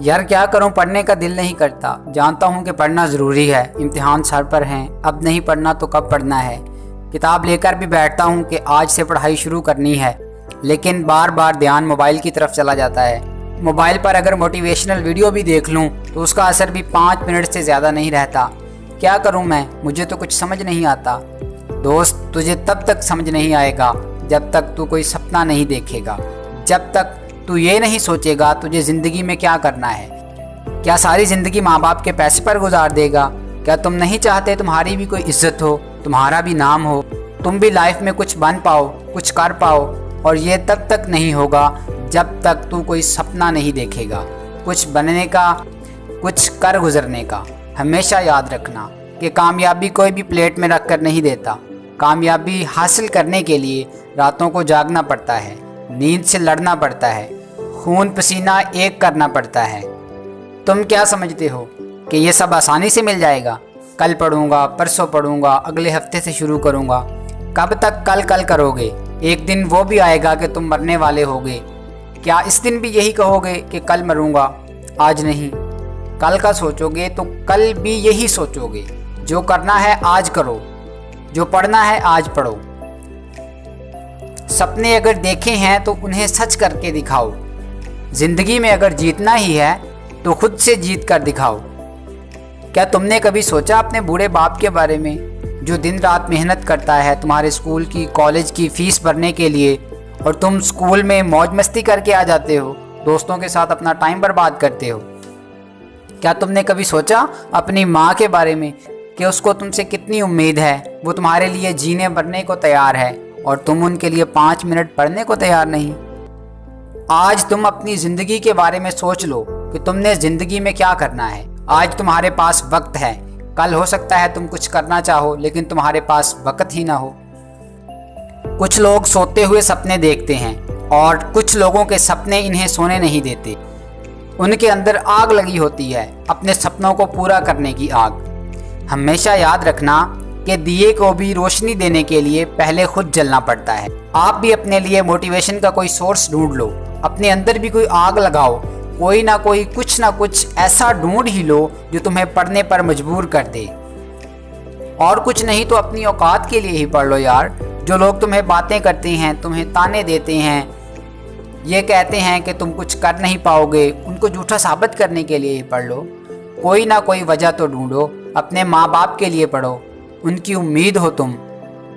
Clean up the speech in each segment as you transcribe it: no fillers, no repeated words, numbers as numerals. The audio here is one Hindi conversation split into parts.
यार क्या करूं, पढ़ने का दिल नहीं करता। जानता हूं कि पढ़ना ज़रूरी है, इम्तिहान सर पर हैं, अब नहीं पढ़ना तो कब पढ़ना है। किताब लेकर भी बैठता हूं कि आज से पढ़ाई शुरू करनी है, लेकिन बार बार ध्यान मोबाइल की तरफ चला जाता है। मोबाइल पर अगर मोटिवेशनल वीडियो भी देख लूं तो उसका असर भी 5 मिनट से ज़्यादा नहीं रहता। क्या करूं मैं, मुझे तो कुछ समझ नहीं आता। दोस्त, तुझे तब तक समझ नहीं आएगा जब तक तू कोई सपना नहीं देखेगा, जब तक तू ये नहीं सोचेगा तुझे ज़िंदगी में क्या करना है। क्या सारी ज़िंदगी माँ बाप के पैसे पर गुजार देगा? क्या तुम नहीं चाहते तुम्हारी भी कोई इज्जत हो, तुम्हारा भी नाम हो, तुम भी लाइफ में कुछ बन पाओ, कुछ कर पाओ? और ये तब तक नहीं होगा जब तक तू कोई सपना नहीं देखेगा, कुछ बनने का, कुछ कर गुजरने का। हमेशा याद रखना कि कामयाबी कोई भी प्लेट में रख कर नहीं देता। कामयाबी हासिल करने के लिए रातों को जागना पड़ता है, नींद से लड़ना पड़ता है, खून पसीना एक करना पड़ता है। तुम क्या समझते हो कि ये सब आसानी से मिल जाएगा? कल पढ़ूंगा, परसों पढ़ूंगा, अगले हफ्ते से शुरू करूंगा। कब तक कल कल करोगे? एक दिन वो भी आएगा कि तुम मरने वाले होगे। क्या इस दिन भी यही कहोगे कि कल मरूंगा, आज नहीं? कल का सोचोगे तो कल भी यही सोचोगे। जो करना है आज करो, जो पढ़ना है आज पढ़ो। सपने अगर देखे हैं तो उन्हें सच करके दिखाओ। जिंदगी में अगर जीतना ही है तो खुद से जीत कर दिखाओ। क्या तुमने कभी सोचा अपने बूढ़े बाप के बारे में, जो दिन रात मेहनत करता है तुम्हारे स्कूल की, कॉलेज की फीस भरने के लिए, और तुम स्कूल में मौज मस्ती करके आ जाते हो, दोस्तों के साथ अपना टाइम बर्बाद करते हो? क्या तुमने कभी सोचा अपनी माँ के बारे में कि उसको तुमसे कितनी उम्मीद है? वो तुम्हारे लिए जीने मरने को तैयार है और तुम उनके लिए 5 मिनट पढ़ने को तैयार नहीं। आज तुम अपनी ज़िंदगी के बारे में सोच लो कि तुमने ज़िंदगी में क्या करना है। आज तुम्हारे पास वक्त है, कल हो सकता है तुम कुछ करना चाहो लेकिन तुम्हारे पास वक्त ही ना हो। कुछ लोग सोते हुए सपने देखते हैं और कुछ लोगों के सपने इन्हें सोने नहीं देते। उनके अंदर आग लगी होती है, अपने सपनों को पूरा करने की आग। हमेशा याद रखना कि दिए को भी रोशनी देने के लिए पहले खुद जलना पड़ता है। आप भी अपने लिए मोटिवेशन का कोई सोर्स ढूंढ लो, अपने अंदर भी कोई आग लगाओ, कोई ना कोई कुछ ना कुछ ऐसा ढूंढ ही लो जो तुम्हें पढ़ने पर मजबूर कर दे। और कुछ नहीं तो अपनी औकात के लिए ही पढ़ लो यार। जो लोग तुम्हें बातें करते हैं, तुम्हें ताने देते हैं, ये कहते हैं कि तुम कुछ कर नहीं पाओगे, उनको झूठा साबित करने के लिए ही पढ़ लो। कोई ना कोई वजह तो ढूंढो। अपने माँ बाप के लिए पढ़ो, उनकी उम्मीद हो तुम,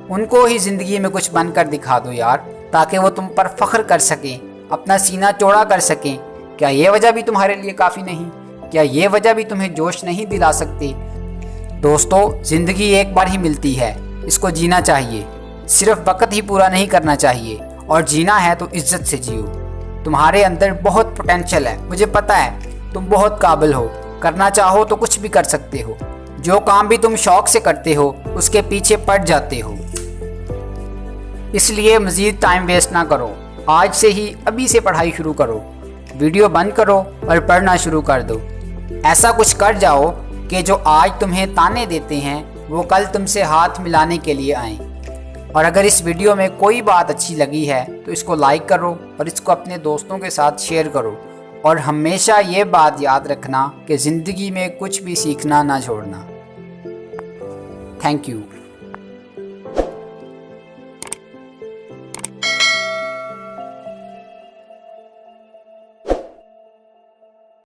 उनको ही ज़िंदगी में कुछ बनकर दिखा दो यार, ताकि वो तुम पर फख्र कर सकें, अपना सीना चौड़ा कर सकें। क्या ये वजह भी तुम्हारे लिए काफ़ी नहीं? क्या ये वजह भी तुम्हें जोश नहीं दिला सकती? दोस्तों, ज़िंदगी एक बार ही मिलती है, इसको जीना चाहिए। सिर्फ वक्त ही पूरा नहीं करना चाहिए, और जीना है तो इज्जत से जियो। तुम्हारे अंदर बहुत पोटेंशियल है, मुझे पता है, तुम बहुत काबिल हो। करना चाहो तो कुछ भी कर सकते हो। जो काम भी तुम शौक से करते हो उसके पीछे पड़ जाते हो। इसलिए मज़ीद टाइम वेस्ट ना करो, आज से ही अभी से पढ़ाई शुरू करो। वीडियो बंद करो और पढ़ना शुरू कर दो। ऐसा कुछ कर जाओ कि जो आज तुम्हें ताने देते हैं वो कल तुमसे हाथ मिलाने के लिए आएँ। और अगर इस वीडियो में कोई बात अच्छी लगी है तो इसको लाइक करो और इसको अपने दोस्तों के साथ शेयर करो। और हमेशा ये बात याद रखना कि ज़िंदगी में कुछ भी सीखना ना छोड़ना। Thank you.